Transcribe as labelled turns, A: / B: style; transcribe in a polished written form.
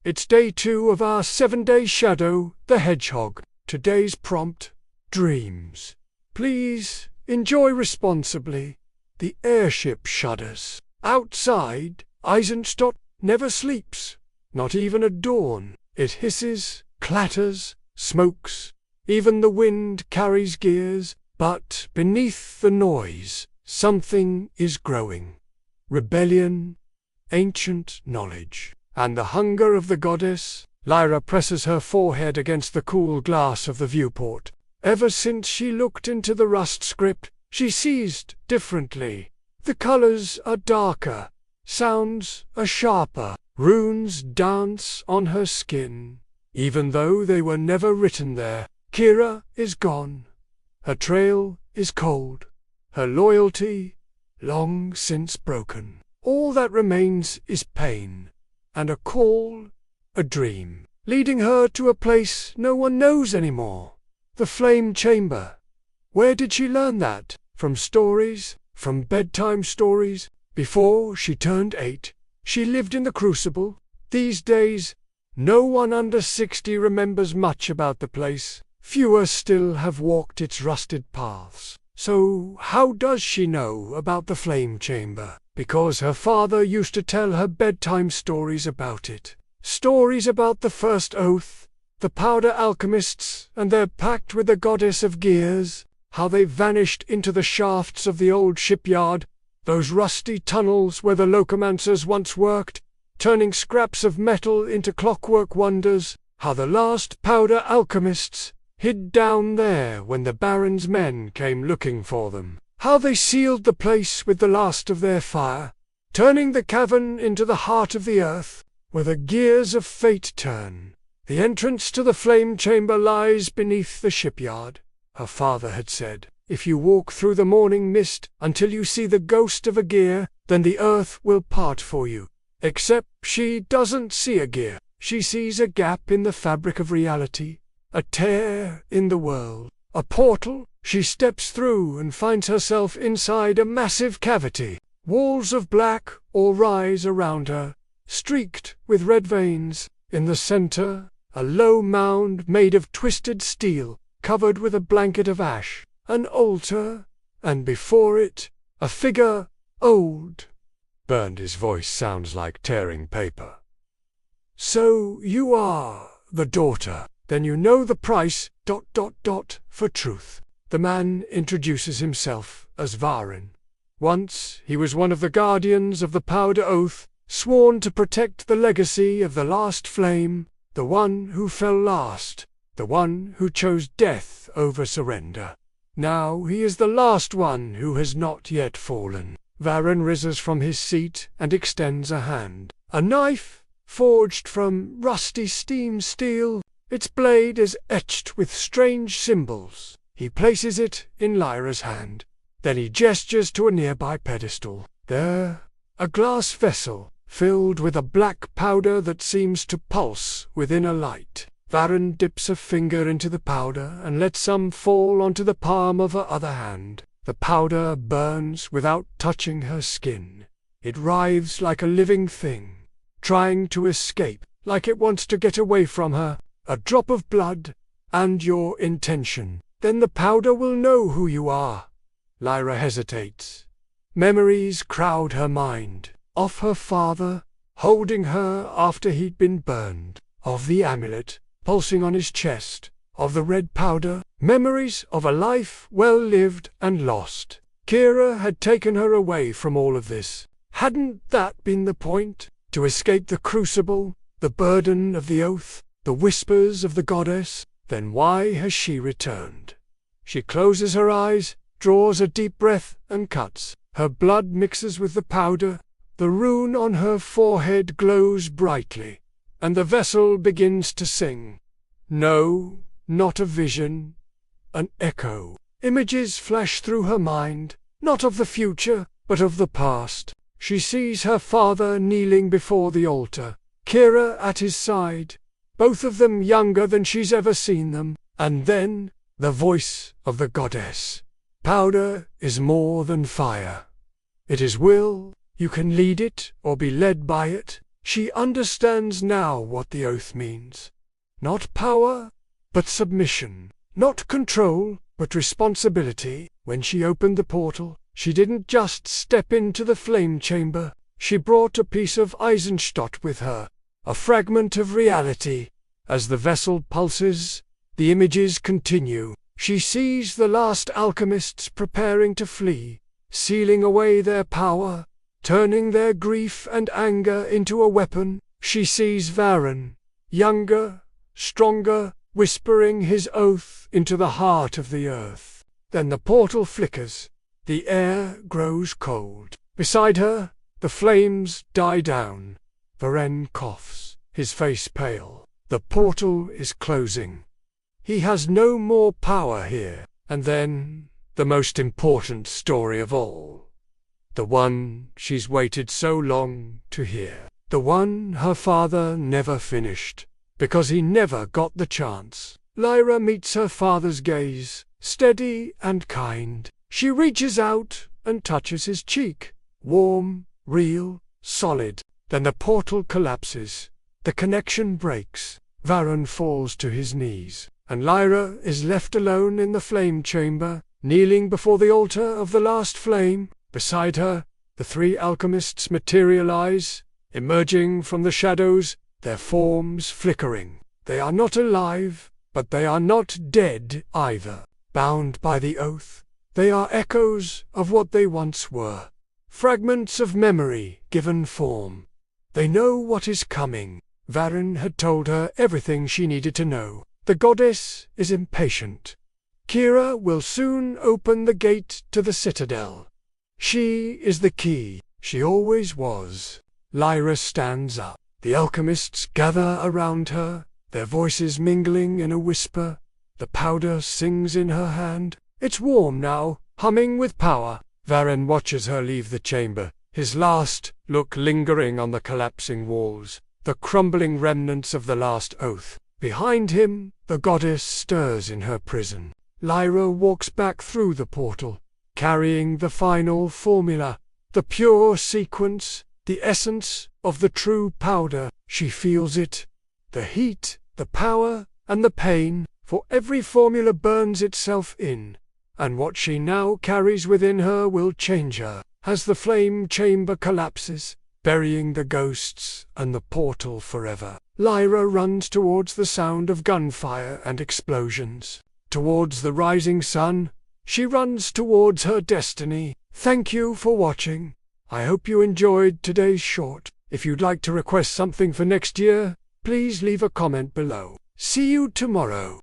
A: It's day 2 of our 7-day shadow, the hedgehog. Today's prompt, dreams. Please enjoy responsibly. The airship shudders. Outside, Eisenstadt never sleeps, not even at dawn. It hisses, clatters, smokes. Even the wind carries gears, but beneath the noise, something is growing. Rebellion, ancient knowledge, and the hunger of the goddess. Lyra presses her forehead against the cool glass of the viewport. Ever since she looked into the rust script, she sees differently. The colors are darker, sounds are sharper, runes dance on her skin. Even though they were never written there, Kira is gone. Her trail is cold. Her loyalty, long since broken. All that remains is pain, and a call, a dream, leading her to a place no one knows anymore. The flame chamber. Where did she learn that? From stories, from bedtime stories. Before she turned 8, she lived in the Crucible. These days, no one under 60 remembers much about the place. Fewer still have walked its rusted paths. So how does she know about the flame chamber? Because her father used to tell her bedtime stories about it. Stories about the first oath, the powder alchemists and their pact with the goddess of gears, how they vanished into the shafts of the old shipyard, those rusty tunnels where the locomancers once worked, turning scraps of metal into clockwork wonders, how the last powder alchemists hid down there when the Baron's men came looking for them, how they sealed the place with the last of their fire, turning the cavern into the heart of the earth, where the gears of fate turn. The entrance to the flame chamber lies beneath the shipyard, her father had said. If you walk through the morning mist until you see the ghost of a gear, then the earth will part for you. Except she doesn't see a gear. She sees a gap in the fabric of reality, a tear in the world, a portal. She steps through and finds herself inside a massive cavity. Walls of black all rise around her, streaked with red veins. In the center, a low mound made of twisted steel, covered with a blanket of ash, an altar, and before it, a figure, old. Burned, his voice sounds like tearing paper. So you are the daughter. Then you know the price, ... for truth. The man introduces himself as Varin. Once he was one of the guardians of the Powder Oath, sworn to protect the legacy of the last flame, the one who fell last, the one who chose death over surrender. Now he is the last one who has not yet fallen. Varin rises from his seat and extends a hand. A knife, forged from rusty steam steel. Its blade is etched with strange symbols. He places it in Lyra's hand. Then he gestures to a nearby pedestal. There, a glass vessel, filled with a black powder that seems to pulse within a light. Varin dips a finger into the powder and lets some fall onto the palm of her other hand. The powder burns without touching her skin. It writhes like a living thing, trying to escape, like it wants to get away from her. A drop of blood, and your intention. Then the powder will know who you are. Lyra hesitates. Memories crowd her mind. Of her father, holding her after he'd been burned. Of the amulet, pulsing on his chest. Of the red powder. Memories of a life well lived and lost. Kira had taken her away from all of this. Hadn't that been the point? To escape the crucible, the burden of the oath, the whispers of the goddess? Then why has she returned? She closes her eyes, draws a deep breath, and cuts. Her blood mixes with the powder. The rune on her forehead glows brightly, and the vessel begins to sing. No, not a vision, an echo. Images flash through her mind, not of the future, but of the past. She sees her father kneeling before the altar, Kira at his side, both of them younger than she's ever seen them. And then, the voice of the goddess. Powder is more than fire. It is will. You can lead it or be led by it. She understands now what the oath means. Not power, but submission. Not control, but responsibility. When she opened the portal, she didn't just step into the flame chamber. She brought a piece of Eisenstadt with her, a fragment of reality. As the vessel pulses, the images continue. She sees the last alchemists preparing to flee, sealing away their power, turning their grief and anger into a weapon. She sees Varen, younger, stronger, whispering his oath into the heart of the earth. Then the portal flickers. The air grows cold. Beside her, the flames die down. Varen coughs, his face pale. The portal is closing. He has no more power here. And then, the most important story of all. The one she's waited so long to hear. The one her father never finished, because he never got the chance. Lyra meets her father's gaze, steady and kind. She reaches out and touches his cheek. Warm, real, solid. Then the portal collapses. The connection breaks. Varen falls to his knees, and Lyra is left alone in the flame chamber, kneeling before the altar of the last flame. Beside her, the three alchemists materialize, emerging from the shadows, their forms flickering. They are not alive, but they are not dead either. Bound by the oath, they are echoes of what they once were. Fragments of memory given form. They know what is coming. Varen had told her everything she needed to know. The goddess is impatient. Kira will soon open the gate to the citadel. She is the key. She always was. Lyra stands up. The alchemists gather around her, their voices mingling in a whisper. The powder sings in her hand. It's warm now, humming with power. Varen watches her leave the chamber, his last look lingering on the collapsing walls, the crumbling remnants of the last oath. Behind him, the goddess stirs in her prison. Lyra walks back through the portal, carrying the final formula, the pure sequence, the essence of the true powder. She feels it, the heat, the power, and the pain, for every formula burns itself in, and what she now carries within her will change her. As the flame chamber collapses, burying the ghosts and the portal forever, Lyra runs towards the sound of gunfire and explosions. Towards the rising sun, she runs towards her destiny. Thank you for watching. I hope you enjoyed today's short. If you'd like to request something for next year, please leave a comment below. See you tomorrow.